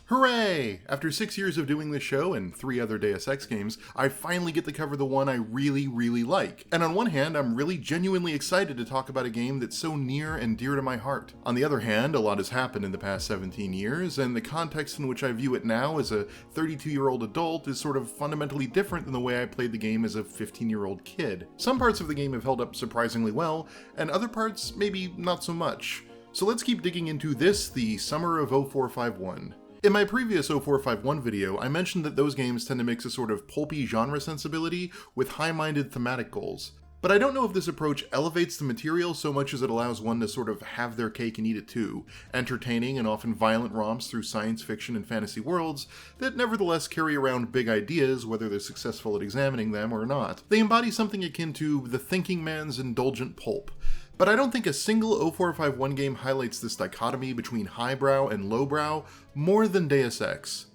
Hooray! After 6 years of doing this show and 3 other Deus Ex games, I finally get to cover the one I really like. And on one hand, I'm really genuinely excited to talk about a game that's so near and dear to my heart. On the other hand, a lot has happened in the past 17 years, and the context in which I view it now as a 32-year-old adult is sort of fundamentally different than the way I played the game as a 15-year-old kid. Some parts of the game have held up surprisingly well, and other parts maybe not so much. So let's keep digging into this, the summer of 0451. In my previous 0451 video, I mentioned that those games tend to mix a sort of pulpy genre sensibility with high-minded thematic goals. But I don't know if this approach elevates the material so much as it allows one to sort of have their cake and eat it too, entertaining and often violent romps through science fiction and fantasy worlds that nevertheless carry around big ideas, whether they're successful at examining them or not. They embody something akin to the thinking man's indulgent pulp. But I don't think a single 0451 game highlights this dichotomy between highbrow and lowbrow more than Deus Ex.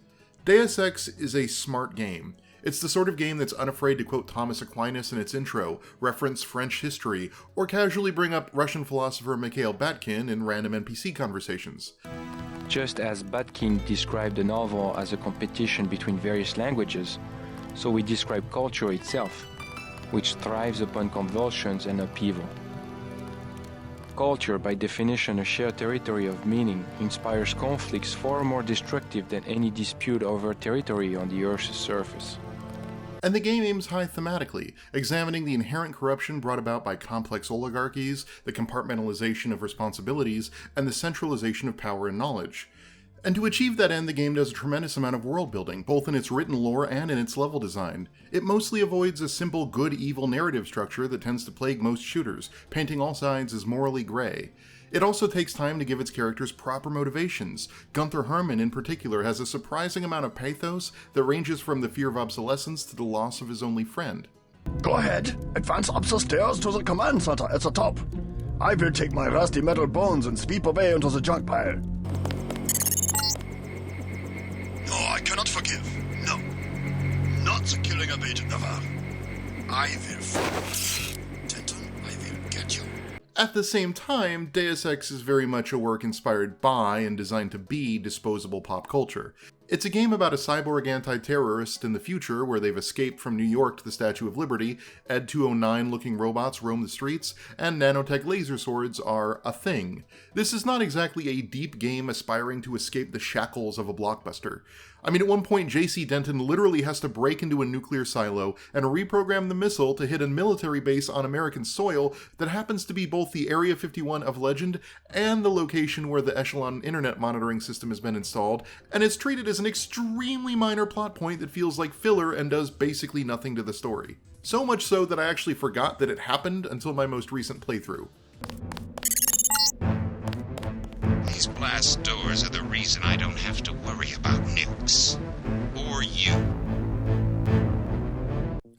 Deus Ex is a smart game. It's the sort of game that's unafraid to quote Thomas Aquinas in its intro, reference French history, or casually bring up Russian philosopher Mikhail Batkin in random NPC conversations. Just as Batkin described the novel as a competition between various languages, so we describe culture itself, which thrives upon convulsions and upheaval. Culture, by definition a shared territory of meaning, inspires conflicts far more destructive than any dispute over territory on the Earth's surface. And the game aims high thematically, examining the inherent corruption brought about by complex oligarchies, the compartmentalization of responsibilities, and the centralization of power and knowledge. And to achieve that end, the game does a tremendous amount of world building, both in its written lore and in its level design. It mostly avoids a simple good-evil narrative structure that tends to plague most shooters, painting all sides as morally gray. It also takes time to give its characters proper motivations. Gunther Hermann, in particular, has a surprising amount of pathos that ranges from the fear of obsolescence to the loss of his only friend. Go ahead, advance up the stairs to the command center at the top. I will take my rusty metal bones and sweep away into the junk pile. No, I cannot forgive. No. Not the killing of Agent Navarre. I will follow. Denton, I will get you. At the same time, Deus Ex is very much a work inspired by and designed to be disposable pop culture. It's a game about a cyborg anti-terrorist in the future where they've escaped from New York to the Statue of Liberty, Ed 209-looking robots roam the streets, and nanotech laser swords are a thing. This is not exactly a deep game aspiring to escape the shackles of a blockbuster. I mean, at one point, J.C. Denton literally has to break into a nuclear silo and reprogram the missile to hit a military base on American soil that happens to be both the Area 51 of legend and the location where the Echelon internet monitoring system has been installed, and it's treated as an extremely minor plot point that feels like filler and does basically nothing to the story. So much so that I actually forgot that it happened until my most recent playthrough. These blast doors are the reason I don't have to worry about nukes. Or you.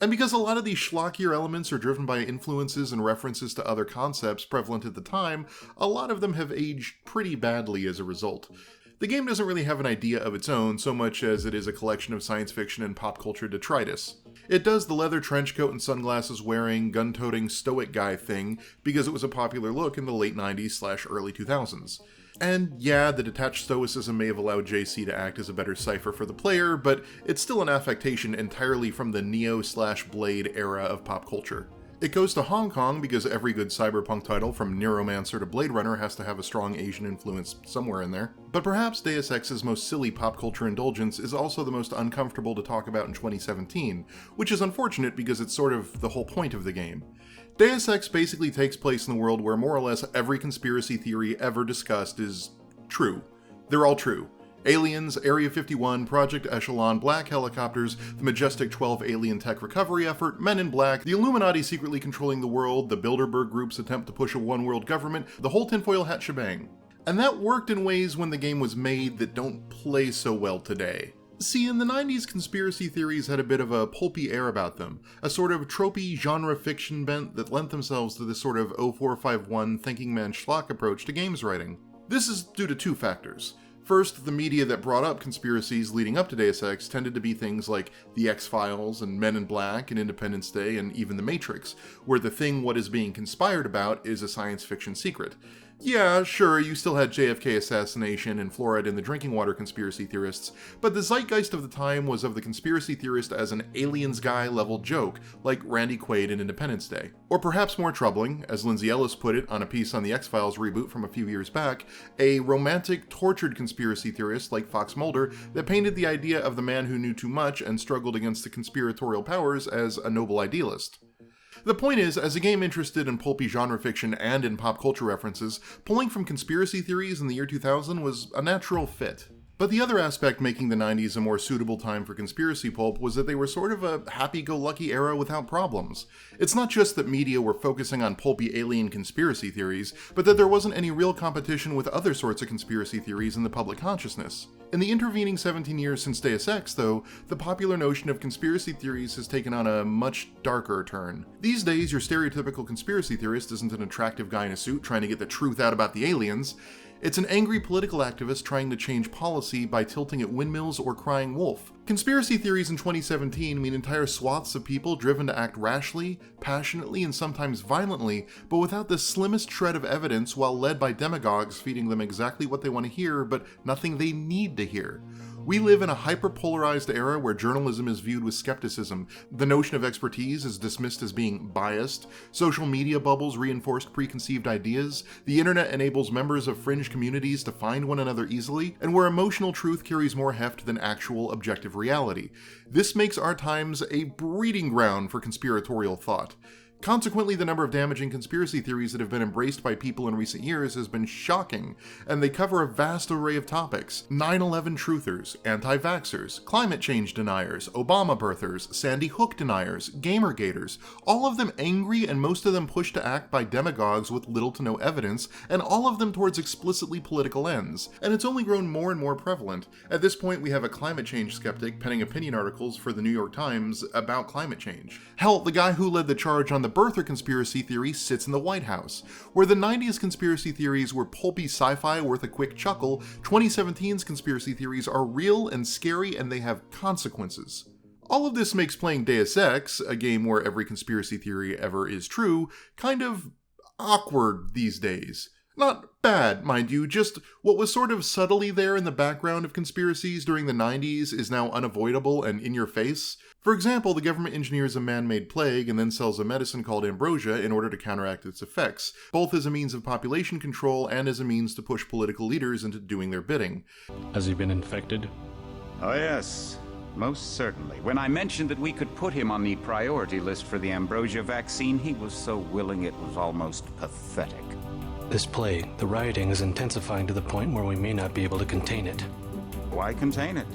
And because a lot of these schlockier elements are driven by influences and references to other concepts prevalent at the time, a lot of them have aged pretty badly as a result. The game doesn't really have an idea of its own so much as it is a collection of science fiction and pop culture detritus. It does the leather trench coat and sunglasses wearing, gun-toting stoic guy thing because it was a popular look in the late 90s/early 2000s. And yeah, the detached stoicism may have allowed JC to act as a better cipher for the player, but it's still an affectation entirely from the Neo/Blade era of pop culture. It goes to Hong Kong because every good cyberpunk title from Neuromancer to Blade Runner has to have a strong Asian influence somewhere in there. But perhaps Deus Ex's most silly pop culture indulgence is also the most uncomfortable to talk about in 2017, which is unfortunate because it's sort of the whole point of the game. Deus Ex basically takes place in the world where more or less every conspiracy theory ever discussed is true. They're all true. Aliens, Area 51, Project Echelon, black helicopters, the Majestic 12 alien tech recovery effort, Men in Black, the Illuminati secretly controlling the world, the Bilderberg Group's attempt to push a one-world government, the whole tinfoil hat shebang. And that worked in ways when the game was made that don't play so well today. See, in the 90s, conspiracy theories had a bit of a pulpy air about them, a sort of tropey genre fiction bent that lent themselves to this sort of 0451 thinking man schlock approach to games writing. This is due to two factors. First, the media that brought up conspiracies leading up to Deus Ex tended to be things like The X-Files and Men in Black and Independence Day and even The Matrix, where the thing what is being conspired about is a science fiction secret. Yeah, sure, you still had JFK assassination and fluoride in the drinking water conspiracy theorists, but the zeitgeist of the time was of the conspiracy theorist as an aliens guy level joke, like Randy Quaid in Independence Day. Or perhaps more troubling, as Lindsay Ellis put it on a piece on the X-Files reboot from a few years back, a romantic, tortured conspiracy theorist like Fox Mulder that painted the idea of the man who knew too much and struggled against the conspiratorial powers as a noble idealist. The point is, as a game interested in pulpy genre fiction and in pop culture references, pulling from conspiracy theories in the year 2000 was a natural fit. But the other aspect making the 90s a more suitable time for conspiracy pulp was that they were sort of a happy-go-lucky era without problems. It's not just that media were focusing on pulpy alien conspiracy theories, but that there wasn't any real competition with other sorts of conspiracy theories in the public consciousness. In the intervening 17 years since Deus Ex, though, the popular notion of conspiracy theories has taken on a much darker turn. These days, your stereotypical conspiracy theorist isn't an attractive guy in a suit trying to get the truth out about the aliens. It's an angry political activist trying to change policy by tilting at windmills or crying wolf. Conspiracy theories in 2017 mean entire swaths of people driven to act rashly, passionately, and sometimes violently, but without the slimmest shred of evidence, while led by demagogues feeding them exactly what they want to hear, but nothing they need to hear. We live in a hyper-polarized era where journalism is viewed with skepticism, the notion of expertise is dismissed as being biased, social media bubbles reinforce preconceived ideas, the internet enables members of fringe communities to find one another easily, and where emotional truth carries more heft than actual objective reality. This makes our times a breeding ground for conspiratorial thought. Consequently, the number of damaging conspiracy theories that have been embraced by people in recent years has been shocking, and they cover a vast array of topics: 9/11 truthers, anti-vaxxers, climate change deniers, Obama birthers, Sandy Hook deniers, Gamergaters, all of them angry and most of them pushed to act by demagogues with little to no evidence, and all of them towards explicitly political ends. And it's only grown more and more prevalent. At this point, we have a climate change skeptic penning opinion articles for the New York Times about climate change. Hell, the guy who led the charge on the birther conspiracy theory sits in the White House. Where the 90s conspiracy theories were pulpy sci-fi worth a quick chuckle, 2017's conspiracy theories are real and scary and they have consequences. All of this makes playing Deus Ex, a game where every conspiracy theory ever is true, kind of awkward these days. Not bad, mind you, just what was sort of subtly there in the background of conspiracies during the 90s is now unavoidable and in your face. For example, the government engineers a man-made plague and then sells a medicine called ambrosia in order to counteract its effects, both as a means of population control and as a means to push political leaders into doing their bidding. Has he been infected? Oh yes, most certainly. When I mentioned that we could put him on the priority list for the ambrosia vaccine, he was so willing it was almost pathetic. This plague, the rioting is intensifying to the point where we may not be able to contain it. Why contain it?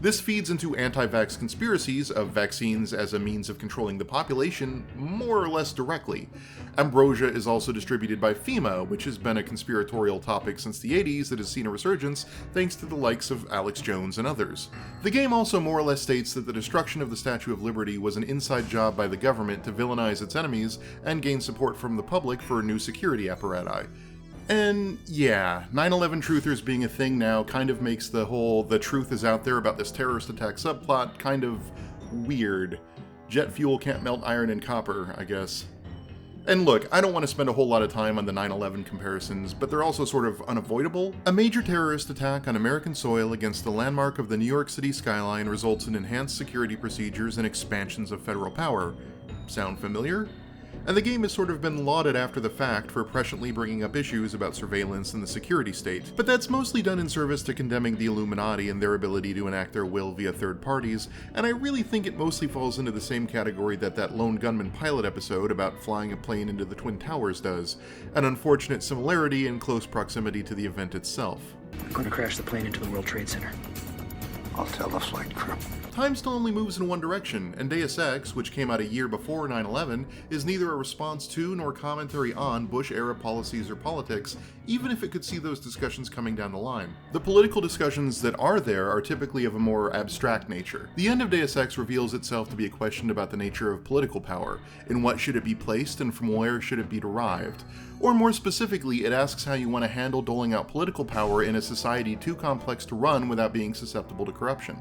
This feeds into anti-vax conspiracies of vaccines as a means of controlling the population more or less directly. Ambrosia is also distributed by FEMA, which has been a conspiratorial topic since the 80s that has seen a resurgence thanks to the likes of Alex Jones and others. The game also more or less states that the destruction of the Statue of Liberty was an inside job by the government to villainize its enemies and gain support from the public for new security apparati. And yeah, 9/11 truthers being a thing now kind of makes the whole "the truth is out there about this terrorist attack" subplot kind of weird. Jet fuel can't melt iron and copper, I guess. And look, I don't want to spend a whole lot of time on the 9/11 comparisons, but they're also sort of unavoidable. A major terrorist attack on American soil against the landmark of the New York City skyline results in enhanced security procedures and expansions of federal power. Sound familiar? And the game has sort of been lauded after the fact for presciently bringing up issues about surveillance and the security state, but that's mostly done in service to condemning the Illuminati and their ability to enact their will via third parties, and I really think it mostly falls into the same category that Lone Gunman pilot episode about flying a plane into the Twin Towers does, an unfortunate similarity in close proximity to the event itself. I'm going to crash the plane into the World Trade Center. I'll tell the flight crew. time still only moves in one direction, and Deus Ex, which came out a year before 9/11, is neither a response to nor commentary on Bush-era policies or politics, even if it could see those discussions coming down the line. The political discussions that are there are typically of a more abstract nature. The end of Deus Ex reveals itself to be a question about the nature of political power, in what should it be placed and from where should it be derived. Or more specifically, it asks how you want to handle doling out political power in a society too complex to run without being susceptible to corruption.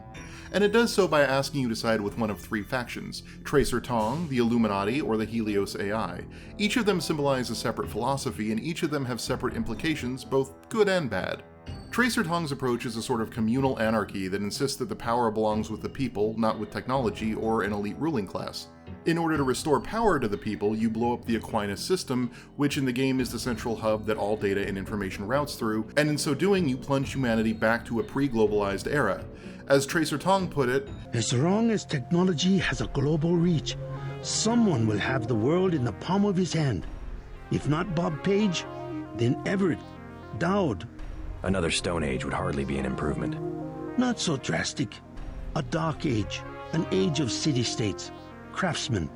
And it does so by asking you to side with one of three factions: Tracer Tong, the Illuminati, or the Helios AI. Each of them symbolize a separate philosophy, and each of them have separate implications, both good and bad. Tracer Tong's approach is a sort of communal anarchy that insists that the power belongs with the people, not with technology or an elite ruling class. In order to restore power to the people, you blow up the Aquinas system, which in the game is the central hub that all data and information routes through, and in so doing you plunge humanity back to a pre-globalized era. As Tracer Tong put it, as long as technology has a global reach, someone will have the world in the palm of his hand. If not Bob Page, then Everett, Dowd. Another Stone Age would hardly be an improvement. Not so drastic. A dark age, an age of city-states, craftsmen,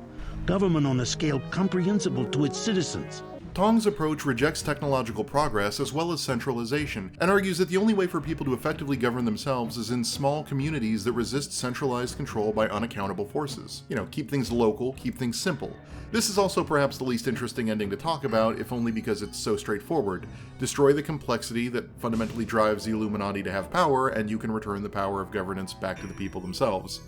government on a scale comprehensible to its citizens. Tong's approach rejects technological progress as well as centralization, and argues that the only way for people to effectively govern themselves is in small communities that resist centralized control by unaccountable forces. Keep things local, keep things simple. This is also perhaps the least interesting ending to talk about, if only because it's so straightforward. Destroy the complexity that fundamentally drives the Illuminati to have power, and you can return the power of governance back to the people themselves.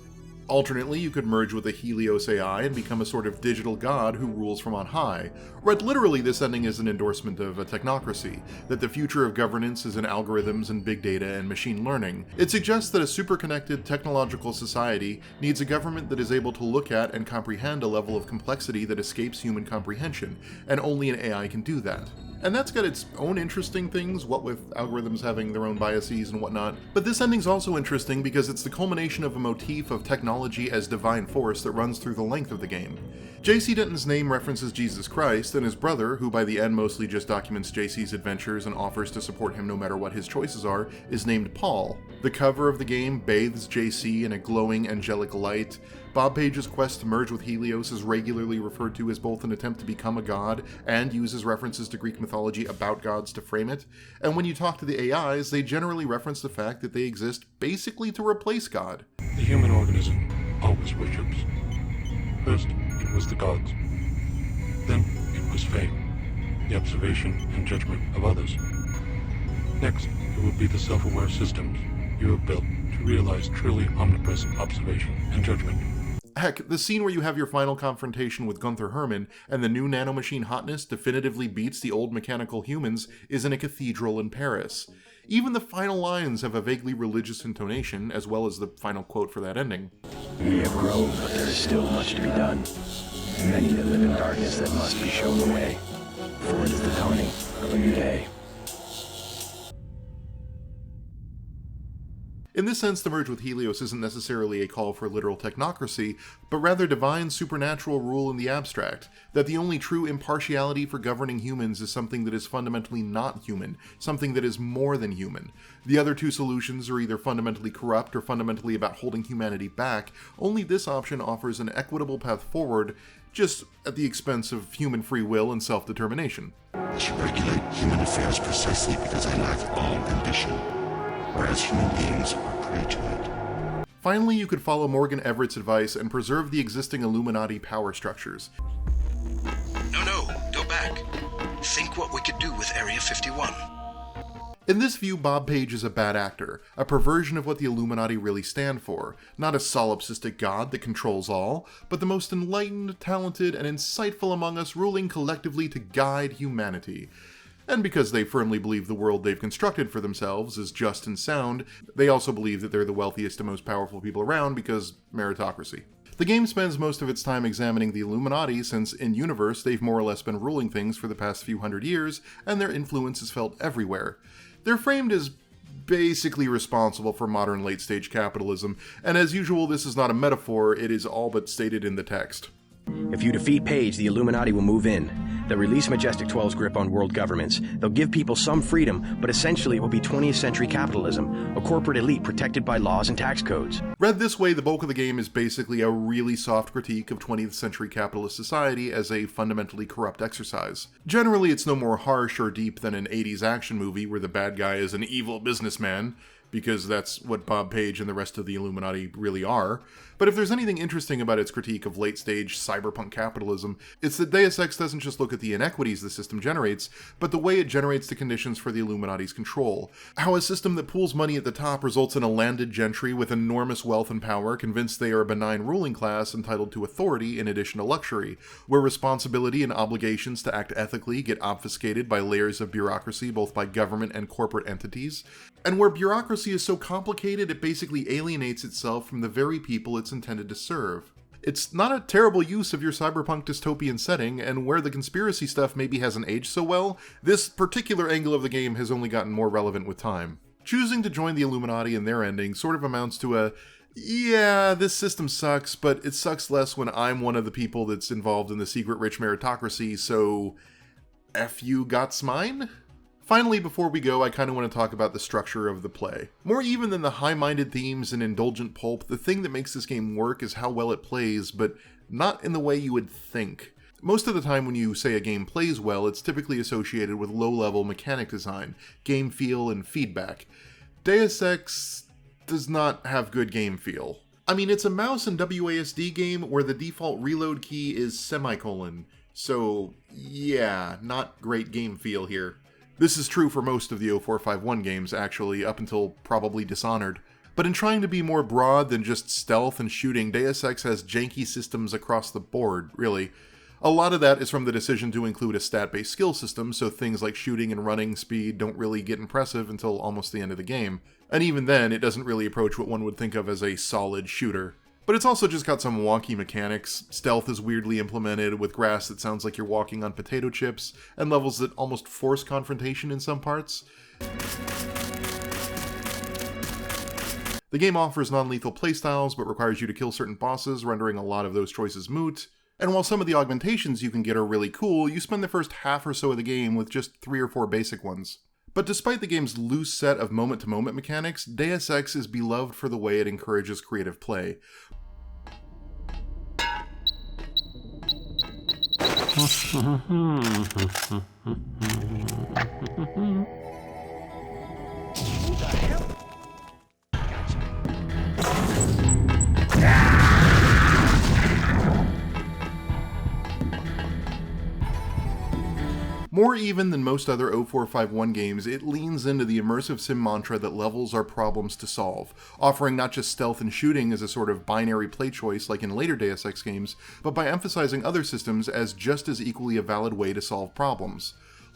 Alternately, you could merge with the Helios AI and become a sort of digital god who rules from on high. Read literally, this ending is an endorsement of a technocracy, that the future of governance is in algorithms and big data and machine learning. It suggests that a superconnected technological society needs a government that is able to look at and comprehend a level of complexity that escapes human comprehension, and only an AI can do that. And that's got its own interesting things, what with algorithms having their own biases and whatnot. But this ending's also interesting because it's the culmination of a motif of technology as divine force that runs through the length of the game. J.C. Denton's name references Jesus Christ, and his brother, who by the end mostly just documents J.C.'s adventures and offers to support him no matter what his choices are, is named Paul. The cover of the game bathes J.C. in a glowing angelic light. Bob Page's quest to merge with Helios is regularly referred to as both an attempt to become a god and uses references to Greek mythology about gods to frame it. And when you talk to the AIs, they generally reference the fact that they exist basically to replace God. The human organism always worships. First, it was the gods. Then, it was fate, the observation and judgment of others. Next, it will be the self-aware systems you have built to realize truly omnipresent observation and judgment. Heck, the scene where you have your final confrontation with Gunther Hermann and the new nanomachine hotness definitively beats the old mechanical humans is in a cathedral in Paris. Even the final lines have a vaguely religious intonation, as well as the final quote for that ending. We have grown, but there is still much to be done. Many that live in darkness that must be shown the way, for it is the dawning of a new day. In this sense, the merge with Helios isn't necessarily a call for literal technocracy, but rather divine supernatural rule in the abstract, that the only true impartiality for governing humans is something that is fundamentally not human, something that is more than human. The other two solutions are either fundamentally corrupt or fundamentally about holding humanity back. Only this option offers an equitable path forward, just at the expense of human free will and self-determination. I should regulate human affairs precisely because I lack all ambition, whereas human beings are prey to it. Finally, you could follow Morgan Everett's advice and preserve the existing Illuminati power structures. No, go back. Think what we could do with Area 51. In this view, Bob Page is a bad actor, a perversion of what the Illuminati really stand for, not a solipsistic god that controls all, but the most enlightened, talented, and insightful among us ruling collectively to guide humanity. And because they firmly believe the world they've constructed for themselves is just and sound, they also believe that they're the wealthiest and most powerful people around because meritocracy. The game spends most of its time examining the Illuminati since, in-universe, they've more or less been ruling things for the past few hundred years, and their influence is felt everywhere. They're framed as basically responsible for modern late-stage capitalism, and as usual, this is not a metaphor, it is all but stated in the text. If you defeat Page, the Illuminati will move in. They'll release Majestic 12's grip on world governments. They'll give people some freedom, but essentially it will be 20th century capitalism, a corporate elite protected by laws and tax codes. Read this way, the bulk of the game is basically a really soft critique of 20th century capitalist society as a fundamentally corrupt exercise. Generally, it's no more harsh or deep than an 80s action movie where the bad guy is an evil businessman, because that's what Bob Page and the rest of the Illuminati really are. But if there's anything interesting about its critique of late-stage cyberpunk capitalism, it's that Deus Ex doesn't just look at the inequities the system generates, but the way it generates the conditions for the Illuminati's control. How a system that pools money at the top results in a landed gentry with enormous wealth and power convinced they are a benign ruling class entitled to authority in addition to luxury, where responsibility and obligations to act ethically get obfuscated by layers of bureaucracy both by government and corporate entities, and where bureaucracy is so complicated it basically alienates itself from the very people it's intended to serve. It's not a terrible use of your cyberpunk dystopian setting, and where the conspiracy stuff maybe hasn't aged so well, this particular angle of the game has only gotten more relevant with time. Choosing to join the Illuminati and their ending sort of amounts to a, yeah, this system sucks, but it sucks less when I'm one of the people that's involved in the secret rich meritocracy, so F you gots mine? Finally, before we go, I kind of want to talk about the structure of the play. More even than the high-minded themes and indulgent pulp, the thing that makes this game work is how well it plays, but not in the way you would think. Most of the time when you say a game plays well, it's typically associated with low-level mechanic design, game feel, and feedback. Deus Ex does not have good game feel. I mean, it's a mouse and WASD game where the default reload key is semicolon, so yeah, not great game feel here. This is true for most of the 0451 games, actually, up until probably Dishonored. But in trying to be more broad than just stealth and shooting, Deus Ex has janky systems across the board, really. A lot of that is from the decision to include a stat-based skill system, so things like shooting and running speed don't really get impressive until almost the end of the game. And even then, it doesn't really approach what one would think of as a solid shooter. But it's also just got some wonky mechanics. Stealth is weirdly implemented, with grass that sounds like you're walking on potato chips, and levels that almost force confrontation in some parts. The game offers non-lethal playstyles, but requires you to kill certain bosses, rendering a lot of those choices moot. And while some of the augmentations you can get are really cool, you spend the first half or so of the game with just 3 or 4 basic ones. But despite the game's loose set of moment-to-moment mechanics, Deus Ex is beloved for the way it encourages creative play. More even than most other 0451 games, it leans into the immersive sim mantra that levels are problems to solve, offering not just stealth and shooting as a sort of binary play choice like in later Deus Ex games, but by emphasizing other systems as just as equally a valid way to solve problems.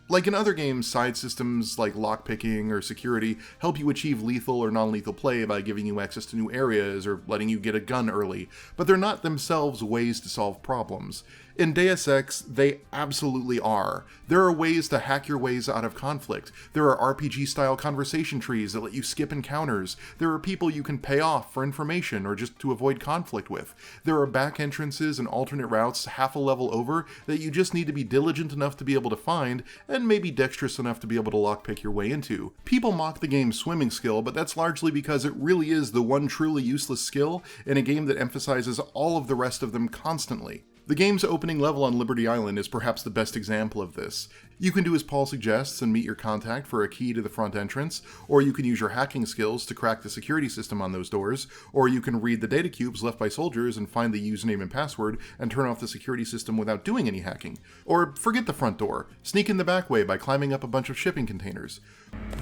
Like in other games, side systems like lockpicking or security help you achieve lethal or non-lethal play by giving you access to new areas or letting you get a gun early, but they're not themselves ways to solve problems. In Deus Ex, they absolutely are. There are ways to hack your ways out of conflict. There are RPG-style conversation trees that let you skip encounters. There are people you can pay off for information or just to avoid conflict with. There are back entrances and alternate routes half a level over that you just need to be diligent enough to be able to find, and maybe dexterous enough to be able to lockpick your way into. People mock the game's swimming skill, but that's largely because it really is the one truly useless skill in a game that emphasizes all of the rest of them constantly. The game's opening level on Liberty Island is perhaps the best example of this. You can do as Paul suggests and meet your contact for a key to the front entrance, or you can use your hacking skills to crack the security system on those doors, or you can read the data cubes left by soldiers and find the username and password and turn off the security system without doing any hacking. Or forget the front door, sneak in the back way by climbing up a bunch of shipping containers.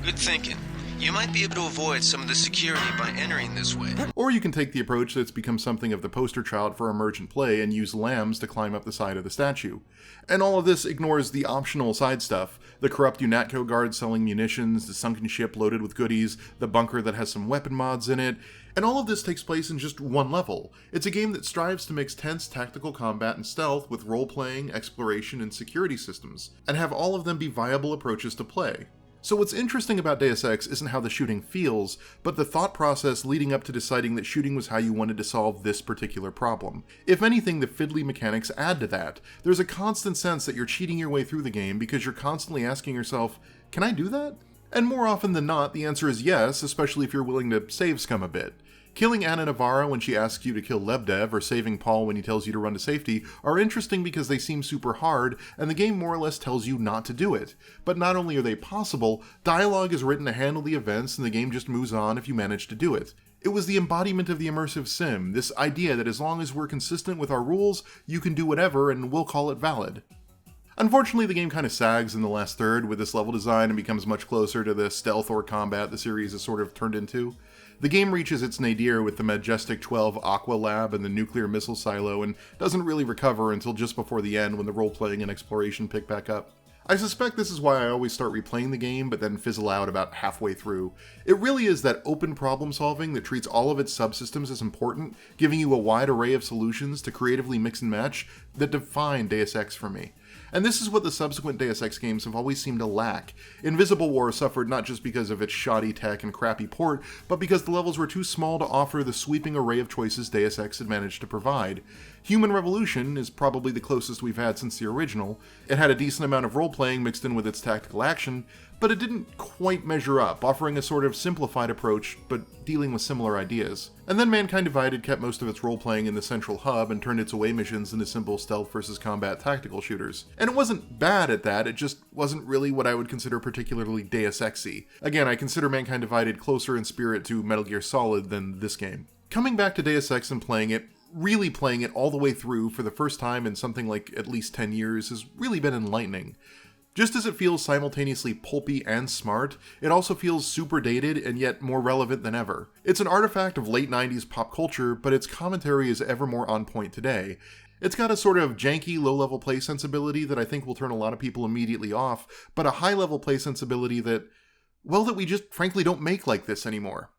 Good thinking. You might be able to avoid some of the security by entering this way. Or you can take the approach that's become something of the poster child for emergent play and use lambs to climb up the side of the statue. And all of this ignores the optional side stuff, the corrupt UNATCO guard selling munitions, the sunken ship loaded with goodies, the bunker that has some weapon mods in it, and all of this takes place in just one level. It's a game that strives to mix tense tactical combat and stealth with role-playing, exploration, and security systems, and have all of them be viable approaches to play. So what's interesting about Deus Ex isn't how the shooting feels, but the thought process leading up to deciding that shooting was how you wanted to solve this particular problem. If anything, the fiddly mechanics add to that. There's a constant sense that you're cheating your way through the game because you're constantly asking yourself, can I do that? And more often than not, the answer is yes, especially if you're willing to save scum a bit. Killing Anna Navarra when she asks you to kill Lebdev, or saving Paul when he tells you to run to safety, are interesting because they seem super hard, and the game more or less tells you not to do it. But not only are they possible, dialogue is written to handle the events, and the game just moves on if you manage to do it. It was the embodiment of the immersive sim, this idea that as long as we're consistent with our rules, you can do whatever and we'll call it valid. Unfortunately, the game kind of sags in the last third with this level design and becomes much closer to the stealth or combat the series has sort of turned into. The game reaches its nadir with the Majestic 12 Aqua Lab and the nuclear missile silo and doesn't really recover until just before the end when the role-playing and exploration pick back up. I suspect this is why I always start replaying the game but then fizzle out about halfway through. It really is that open problem solving that treats all of its subsystems as important, giving you a wide array of solutions to creatively mix and match, that define Deus Ex for me. And this is what the subsequent Deus Ex games have always seemed to lack. Invisible War suffered not just because of its shoddy tech and crappy port, but because the levels were too small to offer the sweeping array of choices Deus Ex had managed to provide. Human Revolution is probably the closest we've had since the original. It had a decent amount of role-playing mixed in with its tactical action, but it didn't quite measure up, offering a sort of simplified approach, but dealing with similar ideas. And then Mankind Divided kept most of its role-playing in the central hub and turned its away missions into simple stealth versus combat tactical shooters. And it wasn't bad at that, it just wasn't really what I would consider particularly Deus Ex-y. Again, I consider Mankind Divided closer in spirit to Metal Gear Solid than this game. Coming back to Deus Ex and playing it, really playing it all the way through for the first time in something like at least 10 years has really been enlightening. Just as it feels simultaneously pulpy and smart, it also feels super dated and yet more relevant than ever. It's an artifact of late 90s pop culture, but its commentary is ever more on point today. It's got a sort of janky, low-level play sensibility that I think will turn a lot of people immediately off, but a high-level play sensibility that we just frankly don't make like this anymore.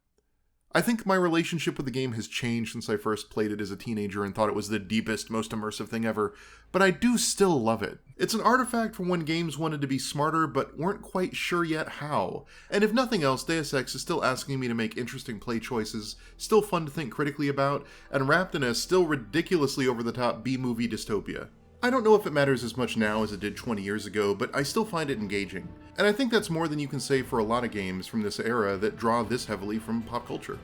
I think my relationship with the game has changed since I first played it as a teenager and thought it was the deepest, most immersive thing ever, but I do still love it. It's an artifact from when games wanted to be smarter but weren't quite sure yet how. And if nothing else, Deus Ex is still asking me to make interesting play choices, still fun to think critically about, and wrapped in a still ridiculously over-the-top B-movie dystopia. I don't know if it matters as much now as it did 20 years ago, but I still find it engaging. And I think that's more than you can say for a lot of games from this era that draw this heavily from pop culture.